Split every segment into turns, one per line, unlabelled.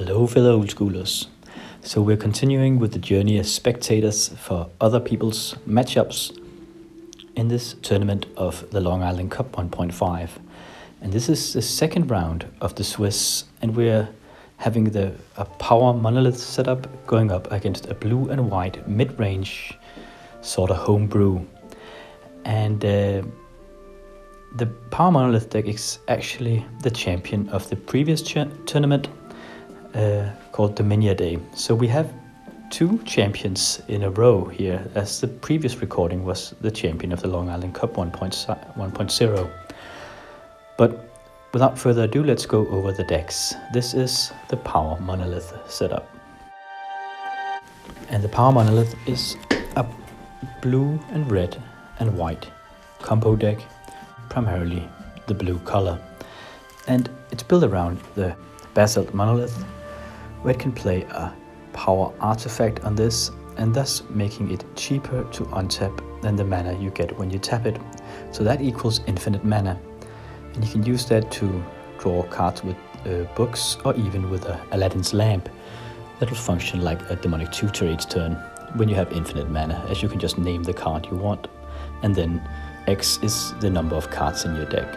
Hello fellow old schoolers. So we're continuing with the journey as spectators for other people's matchups in this tournament of the Long Island Cup 1.5. And this is the second round of the Swiss, and we're having a power monolith setup going up against a blue and white mid-range sort of homebrew. And the power monolith deck is actually the champion of the previous tournament called Dominion Day. So we have two champions in a row here, as the previous recording was the champion of the Long Island Cup 1.0. But without further ado, let's go over the decks. This is the power monolith setup. And the power monolith is a blue and red and white combo deck, primarily the blue color. And it's built around the basalt monolith, where it can play a power artifact on this, and thus making it cheaper to untap than the mana you get when you tap it. So that equals infinite mana, and you can use that to draw cards with books, or even with Aladdin's lamp. That'll function like a demonic tutor each turn when you have infinite mana, as you can just name the card you want, and then X is the number of cards in your deck.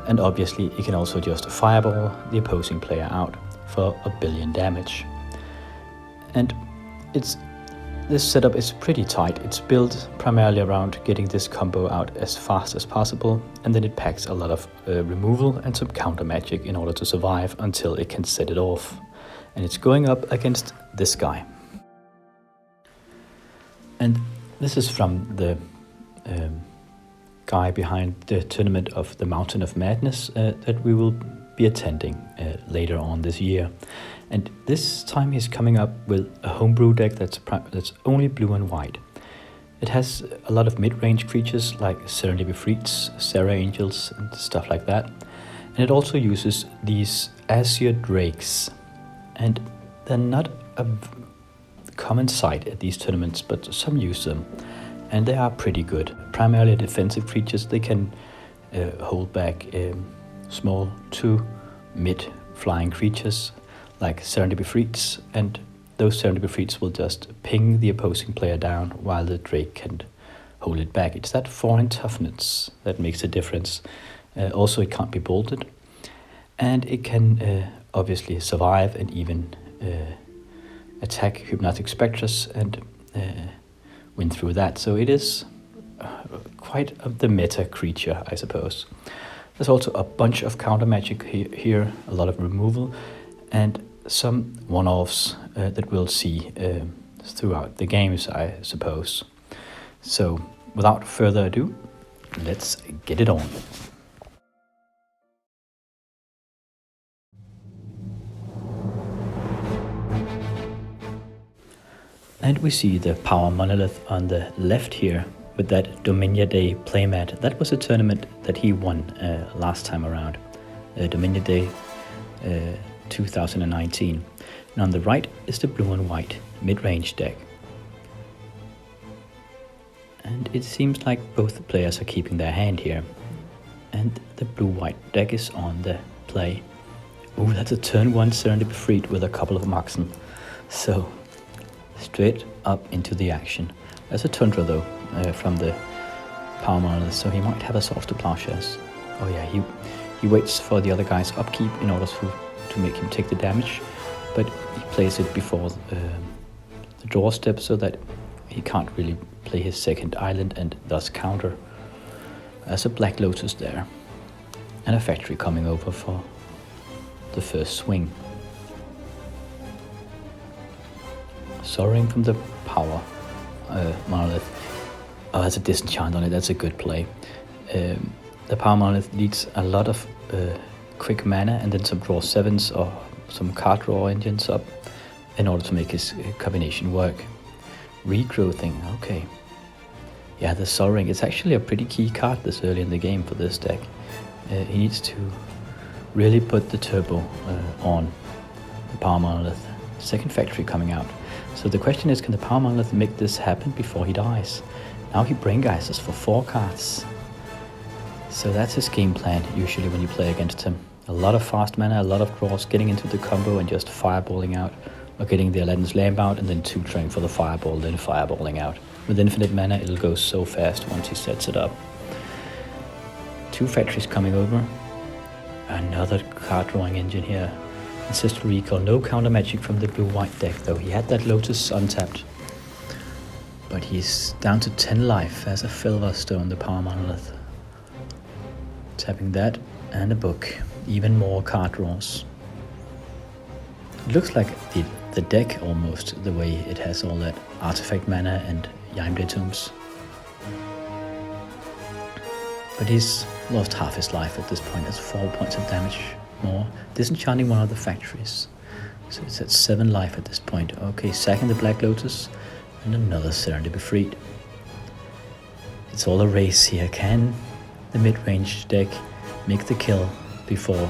And obviously you can also just fireball the opposing player out for 1 billion damage. And this setup is pretty tight. It's built primarily around getting this combo out as fast as possible, and then it packs a lot of removal and some counter magic in order to survive until it can set it off. And it's going up against this guy. And this is from the guy behind the tournament of the Mountain of Madness that we will be attending later on this year. And this time he's coming up with a homebrew deck that's only blue and white. It has a lot of mid-range creatures like Serendipity Freaks, Sarah Angels, and stuff like that. And it also uses these Azure Drakes. And they're not a common sight at these tournaments, but some use them. And they are pretty good. Primarily defensive creatures. They can hold back small to mid flying creatures like Serendipity Freaks, and those Serendipity Freaks will just ping the opposing player down while the Drake can hold it back. It's that 4 in toughness that makes a difference. Also, it can't be bolted, and it can obviously survive and even attack Hypnotic Spectres and win through that. So it is quite the meta creature, I suppose. There's also a bunch of counter magic here, a lot of removal, and some one-offs that we'll see throughout the games, I suppose. So without further ado, let's get it on. And we see the power monolith on the left here with that Dominion Day playmat. That was a tournament that he won last time around, Dominion Day 2019. And on the right is the blue and white mid-range deck. And it seems like both players are keeping their hand here. And the blue-white deck is on the play. Oh, that's a turn 1 Serendipity Freak with a couple of Moxen. So straight up into the action. There's a Tundra though from the power monolith, so he might have a Swords to Plowshares. Oh yeah, he waits for the other guy's upkeep in order to make him take the damage, but he plays it before the draw step so that he can't really play his second island and thus counter. There's a Black Lotus there, and a factory coming over for the first swing. Soaring from the power monolith. Oh, that's a disenchant on it. That's a good play. The power monolith needs a lot of quick mana and then some draw 7s or some card draw engines up in order to make his combination work. Regrowthing, okay. Yeah, the soaring. It's actually a pretty key card this early in the game for this deck. He needs to really put the turbo on the power monolith. Second factory coming out. So the question is, can the power monolith make this happen before he dies? Now he brain geisters for 4 cards. So that's his game plan usually when you play against him. A lot of fast mana, a lot of draws, getting into the combo and just fireballing out, or getting the Aladdin's Lamp out and then tutoring for the fireball, then fireballing out. With infinite mana, it'll go so fast once he sets it up. 2 factories coming over. Another card drawing engine here. Ancestral Recall, no counter magic from the blue-white deck though. He had that Lotus untapped. But he's down to 10 life as a Silverstone, the power monolith. Tapping that and a book. Even more card draws. It looks like the deck almost, the way it has all that artifact mana and Yimday Tombs. But he's lost half his life at this point. That's 4 points of damage more. Disenchanting one of the factories. So it's at 7 life at this point. Okay, sacking the Black Lotus and another Serendipity Freed. It's all a race here. Can the mid-range deck make the kill before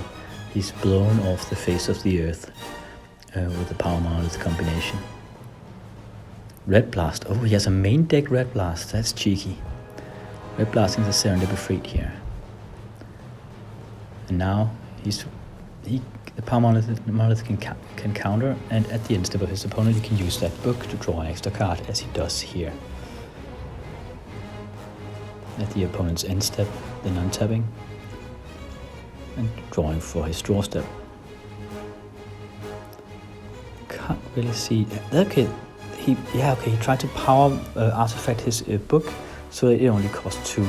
he's blown off the face of the earth with the power monolith combination? Red Blast. Oh, he has a main deck Red Blast. That's cheeky. Red Blasting the Serendipity Freed here. And now the power monolith can counter, and at the end step of his opponent he can use that book to draw an extra card, as he does here. At the opponent's end step, then untapping and drawing for his draw step. Can't really see. Okay, he tried to power artifact his book, so it only costs 2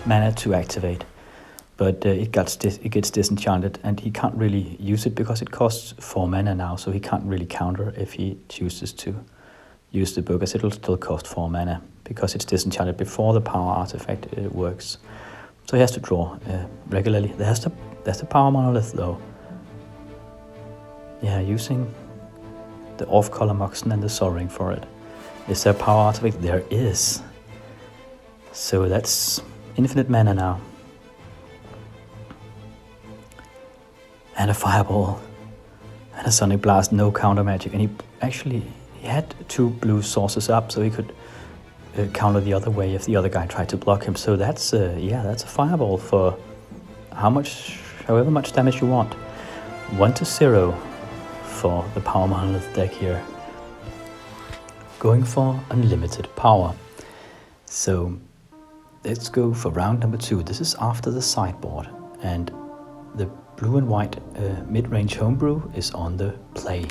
mana to activate. But it gets disenchanted, and he can't really use it because it costs 4 mana now, so he can't really counter if he chooses to use the book, as it'll still cost 4 mana because it's disenchanted before the power artifact works. So he has to draw regularly. There's the power monolith though. Yeah, using the off-color Moxen and the Soaring for it. Is there power artifact? There is. So that's infinite mana now. And a Fireball. And a Sonic Blast, no counter magic. And he had 2 blue sources up, so he could counter the other way if the other guy tried to block him. So that's a Fireball for however much damage you want. 1-0 for the power monolith deck here. Going for unlimited power. So let's go for round number 2. This is after the sideboard, and the blue and white mid-range homebrew is on the play,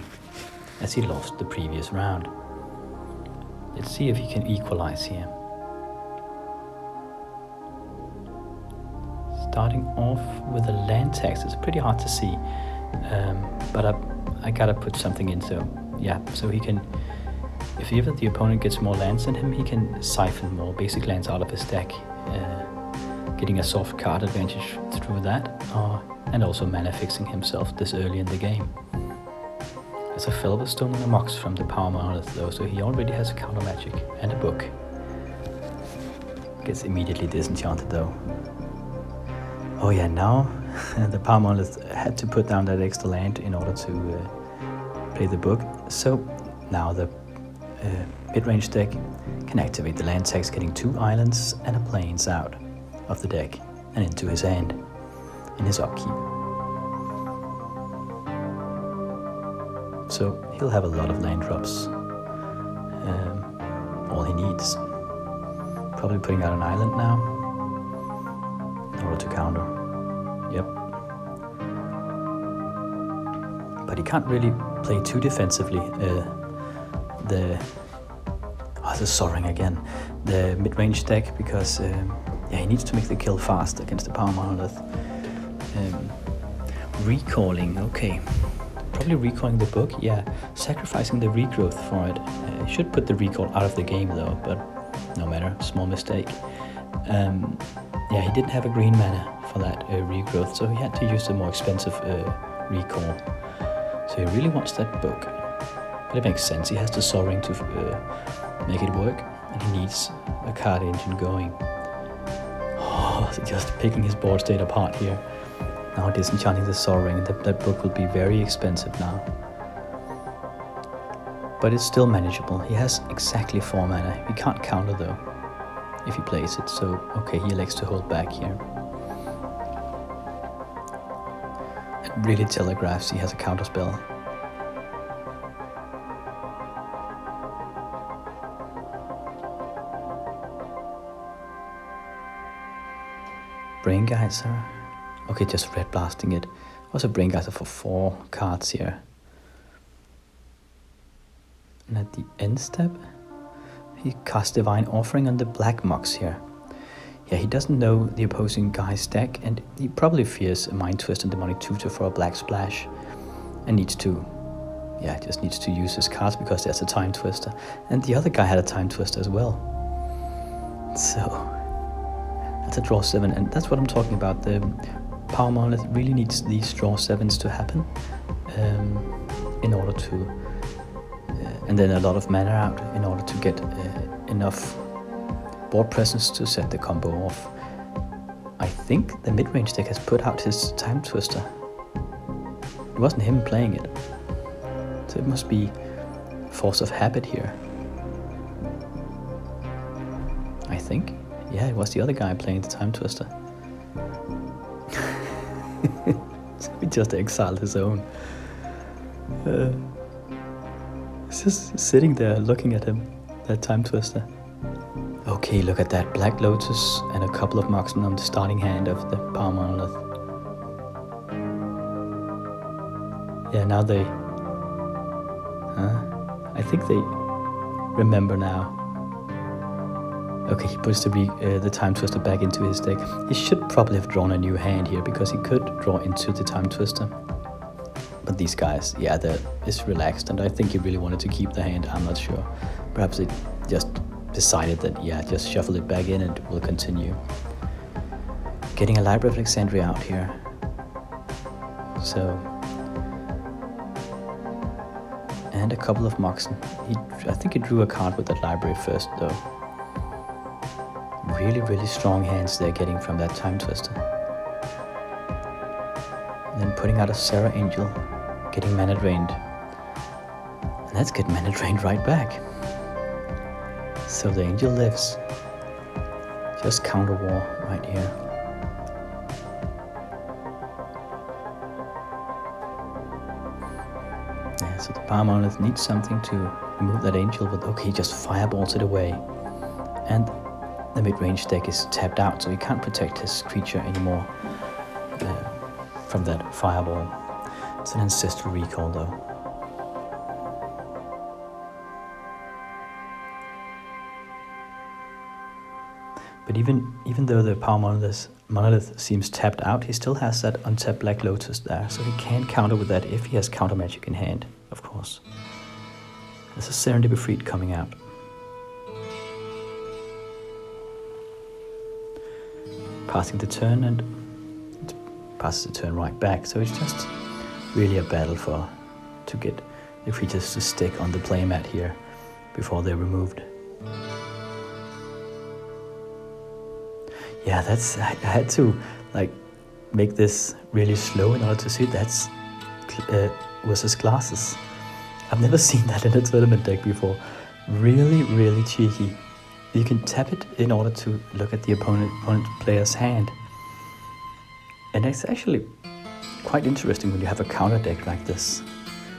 as he lost the previous round. Let's see if he can equalize here. Starting off with a land tax. It's pretty hard to see, but I gotta put something in. So yeah, so he can, if either the opponent gets more lands than him, he can siphon more basic lands out of his deck, getting a soft card advantage through that, and also mana fixing himself this early in the game. There's a Silverstone and a Mox from the power monolith though, so he already has a counter magic and a book. Gets immediately disenchanted though. Oh yeah, now the power monolith had to put down that extra land in order to play the book. So now the mid-range deck can activate the land tax, getting 2 islands and a plains out of the deck and into his hand in his upkeep. So he'll have a lot of land drops. All he needs. Probably putting out an island now in order to counter. Yep. But he can't really play too defensively. The Soaring again. The mid-range deck, because he needs to make the kill fast against the power monolith. Recalling, okay. Probably recalling the book, yeah. Sacrificing the regrowth for it. Should put the recall out of the game though, but no matter, small mistake. He didn't have a green mana for that regrowth, so he had to use the more expensive recall. So he really wants that book. But it makes sense, he has the Soaring to make it work, and he needs a card engine going. Oh, just picking his board state apart here. Now disenchanting the Soaring, that book will be very expensive now. But it's still manageable. He has exactly 4 mana. He can't counter though, if he plays it, so okay, he elects to hold back here. really telegraphs he has a counterspell. Brain Geyser. Okay, just red blasting it. Also Brain Geyser for 4 cards here. And at the end step, he casts Divine Offering on the black Mox here. Yeah, he doesn't know the opposing guy's deck, and he probably fears a Mind Twist and Demonic Tutor for a black splash. And needs to use his cards because there's a Time Twister. And the other guy had a Time Twister as well. So that's a draw 7, and that's what I'm talking about. The Power Monolith really needs these draw 7s to happen in order to, and then a lot of mana out in order to get enough board presence to set the combo off. I think the mid-range deck has put out his Time Twister. It wasn't him playing it, so it must be force of habit here. I think. Yeah, it was the other guy playing the Time Twister. So he just exiled his own. He's just sitting there looking at him, that Time Twister. Okay, look at that. Black Lotus and a couple of Moxen on the starting hand of the Power Monolith. Yeah, now they... I think they remember now. Okay, he puts the Time Twister back into his deck. He should probably have drawn a new hand here, because he could draw into the Time Twister. But these guys, yeah, it's relaxed, and I think he really wanted to keep the hand, I'm not sure. Perhaps they just decided that, yeah, just shuffle it back in and we'll continue. Getting a Library of Alexandria out here. So... and a couple of Moxen. I think he drew a card with that library first, though. Really, really strong hands they're getting from that Time Twister. And then putting out a Serra Angel, getting mana drained. And let's get mana drained right back. So the Angel lives. Just counter war right here. Yeah, so the Power Monolith needs something to remove that Angel, but okay, he just fireballs it away. And the mid-range deck is tapped out, so he can't protect his creature anymore from that fireball. It's an Ancestral Recall, though. But even though the Power Monolith seems tapped out, he still has that untapped Black Lotus there, so he can counter with that if he has counter magic in hand, of course. There's a Serendipity Freed coming out. Passing the turn, and it passes the turn right back, so it's just really a battle to get the creatures to stick on the playmat here before they're removed. Yeah, I had to make this really slow in order to see that's versus Glasses. I've never seen that in a tournament deck before. Really, really cheeky. You can tap it in order to look at the opponent player's hand. And it's actually quite interesting when you have a counter deck like this,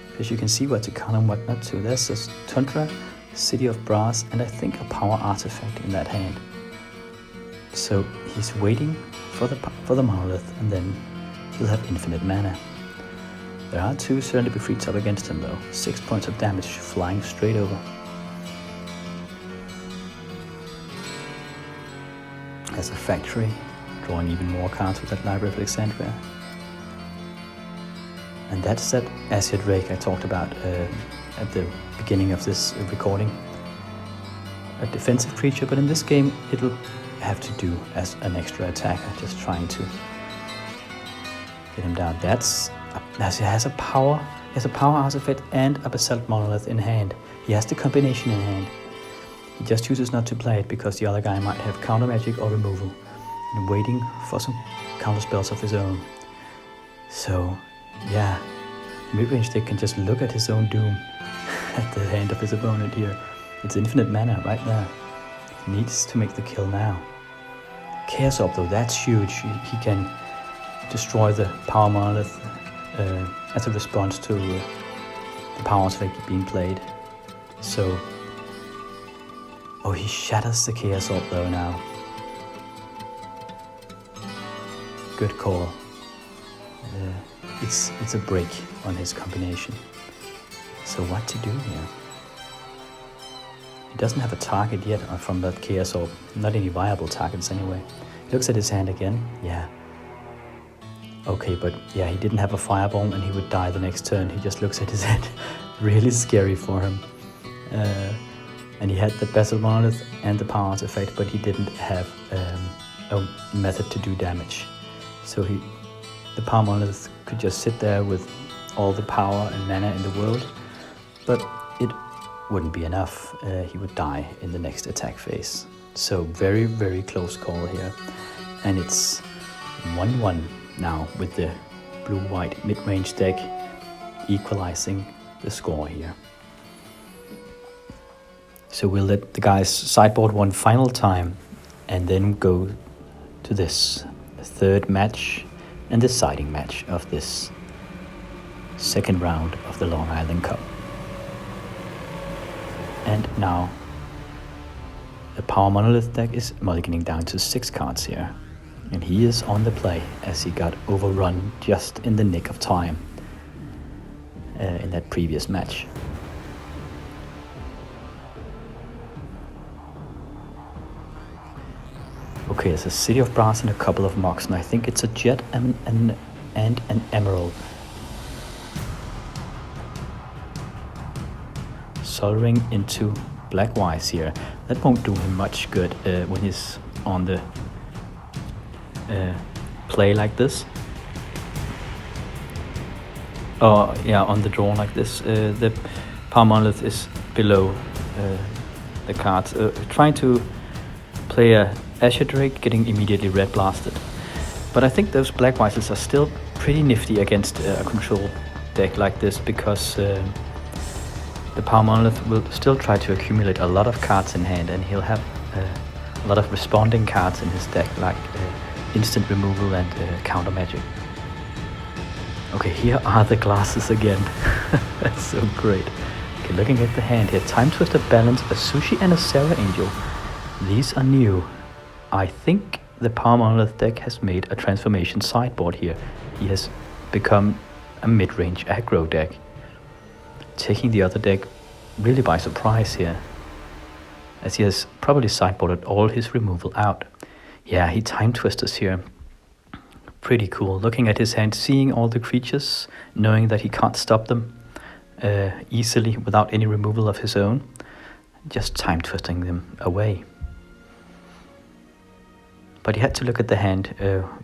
because you can see what to counter and what not to. There's a Tundra, City of Brass, and I think a power artifact in that hand. So he's waiting for the Monolith, and then he'll have infinite mana. There are 2 Serendipity Freeds up against him though. 6 points of damage flying straight over. As a Factory, drawing even more cards with that Library of Alexandria. And that's that Acid Rake I talked about at the beginning of this recording. A defensive creature, but in this game it'll have to do as an extra attacker, just trying to get him down. He has a power artifact and a Basalt Monolith in hand. He has the combination in hand. He just chooses not to play it because the other guy might have counter magic or removal, and waiting for some counter spells of his own. So, yeah, mid-range deck can just look at his own doom at the hand of his opponent here. It's infinite mana right there. He needs to make the kill now. Chaos Orb though, that's huge. He can destroy the Power Monolith as a response to the power artifact being played. So, oh, he shatters the Chaos Orb though now. Good call. It's a break on his combination. So what to do here? He doesn't have a target yet from that Chaos Orb. Not any viable targets anyway. He looks at his hand again. Yeah. Okay, but yeah, he didn't have a fireball and he would die the next turn. He just looks at his hand. Really scary for him. And he had the Basalt Monolith and the power artifact, but he didn't have a method to do damage. So the power monolith could just sit there with all the power and mana in the world, but it wouldn't be enough. He would die in the next attack phase. So very, very close call here. And it's 1-1 now with the blue-white mid-range deck equalizing the score here. So we'll let the guys sideboard one final time and then go to this third match and deciding match of this second round of the Long Island Cup. And now the Power Monolith deck is mulliganing down to 6 cards here. And he is on the play as he got overrun just in the nick of time in that previous match. Okay, there's a City of Brass and a couple of Mox, and I think it's a Jet and an Emerald. Soldering into Black Wise here. That won't do him much good when he's on the play like this. Oh yeah, on the draw like this. The Power Monolith is below the cards. Trying to play a Azure Drake, getting immediately red blasted. But I think those Black Wises are still pretty nifty against a control deck like this, because the Power Monolith will still try to accumulate a lot of cards in hand, and he'll have a lot of responding cards in his deck, like instant removal and counter magic. Okay, here are the glasses again. That's so great. Okay, looking at the hand here, Time Twister, Balance, a Sushi and a Sarah Angel. These are new. I think the Power Monolith deck has made a transformation sideboard here. He has become a mid-range aggro deck, taking the other deck really by surprise here, as he has probably sideboarded all his removal out. Yeah, he Time Twisters here. Pretty cool. Looking at his hand, seeing all the creatures, knowing that he can't stop them easily without any removal of his own, just Time Twisting them away. But he had to look at the hand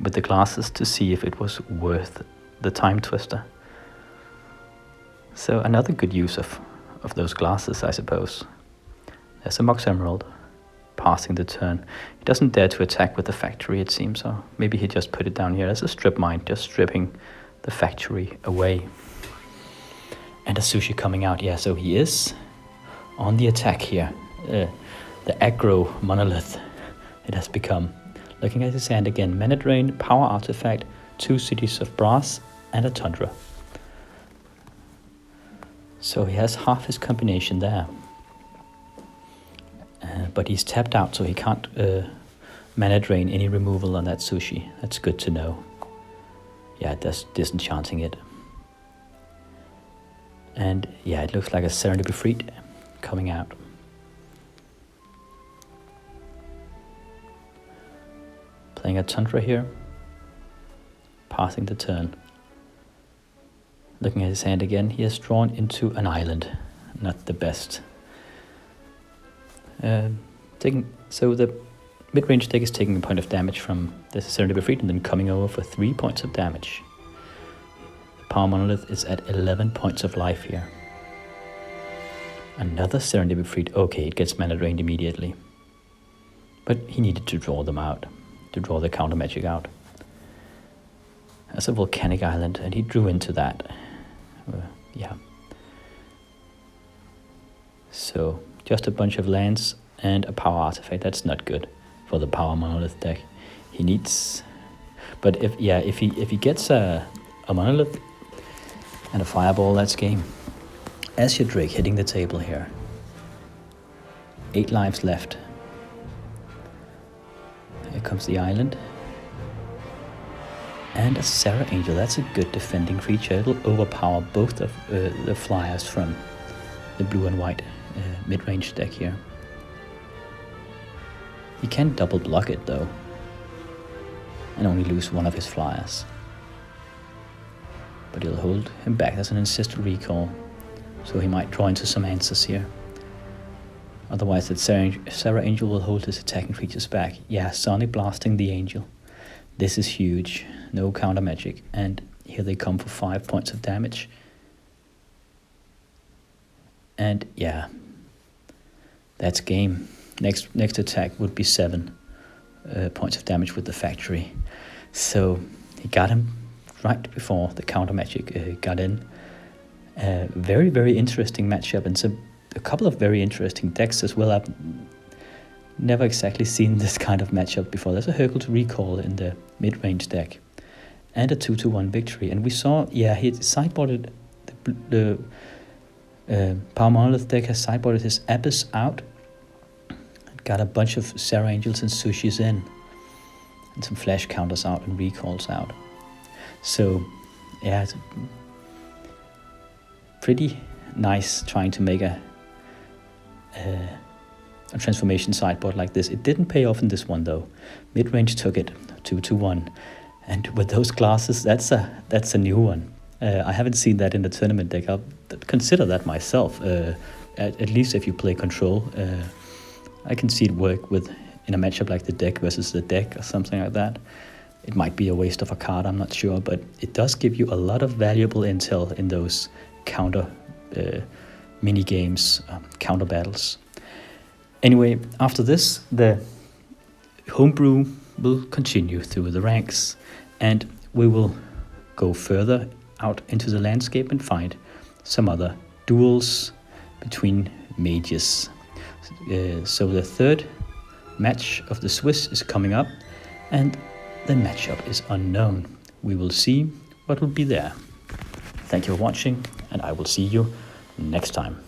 with the glasses to see if it was worth the Time Twister. So another good use of those glasses, I suppose. There's a Mox Emerald, passing the turn. He doesn't dare to attack with the factory, it seems, so maybe he just put it down here as a strip mine, just stripping the factory away. And a Sushi coming out, yeah, so he is on the attack here. The aggro monolith it has become. Looking at his hand again, Mana Drain, Power Artifact, 2 Cities of Brass, and a Tundra. So he has half his combination there. But he's tapped out, so he can't Mana Drain any removal on that Sushi. That's good to know. Yeah, that's disenchanting it. And yeah, it looks like a Serendipity Freed coming out. Playing a Tundra here, passing the turn. Looking at his hand again, he has drawn into an island. Not the best. So the mid-range deck is taking a point of damage from the Serendipity Freed and then coming over for 3 points of damage. The Power Monolith is at 11 points of life here. Another Serendipity Freed. Okay, it gets mana drained immediately. But he needed to draw them out, to draw the counter magic out. That's a volcanic island, and he drew into that. Yeah. So just a bunch of lands and a power artifact. That's not good for the Power Monolith deck. He needs, but if he gets a monolith, And a fireball, that's game. Azure Drake hitting the table here. 8 lives left. Here comes the island. And a Sarah Angel, that's a good defending creature. It'll overpower both of the flyers from the blue and white mid-range deck here. He can double block it though, and only lose one of his flyers. But he'll hold him back. That's an ancestral recall, so he might draw into some answers here. Otherwise, that Sarah Angel will hold his attacking creatures back. Yeah, Sonic blasting the Angel. This is huge. No counter magic, and here they come for 5 points of damage. And yeah, that's game. Next attack would be 7 points of damage with the factory. So he got him right before the counter magic got in. Very, very interesting matchup, and a couple of very interesting decks as well. I've never exactly seen this kind of matchup before. There's a Hercule to recall in the mid-range deck, and a 2-1 victory. And we saw, yeah, he sideboarded the Power Monolith deck has sideboarded his Abyss out. Got a bunch of Sarah Angels and Sushis in, and some flash counters out and recalls out. So yeah, it's pretty nice trying to make a transformation sideboard like this. It didn't pay off in this one though. Midrange took it 2-1, and with those classes, that's a new one. I haven't seen that in the tournament deck. I'll consider that myself. At least if you play control. I can see it work in a matchup like the deck versus the deck or something like that. It might be a waste of a card, I'm not sure, but it does give you a lot of valuable intel in those counter mini games, counter battles. Anyway, after this, the homebrew will continue through the ranks, and we will go further out into the landscape and find some other duels between mages. So the third match of the Swiss is coming up, and the matchup is unknown. We will see what will be there. Thank you for watching, and I will see you next time.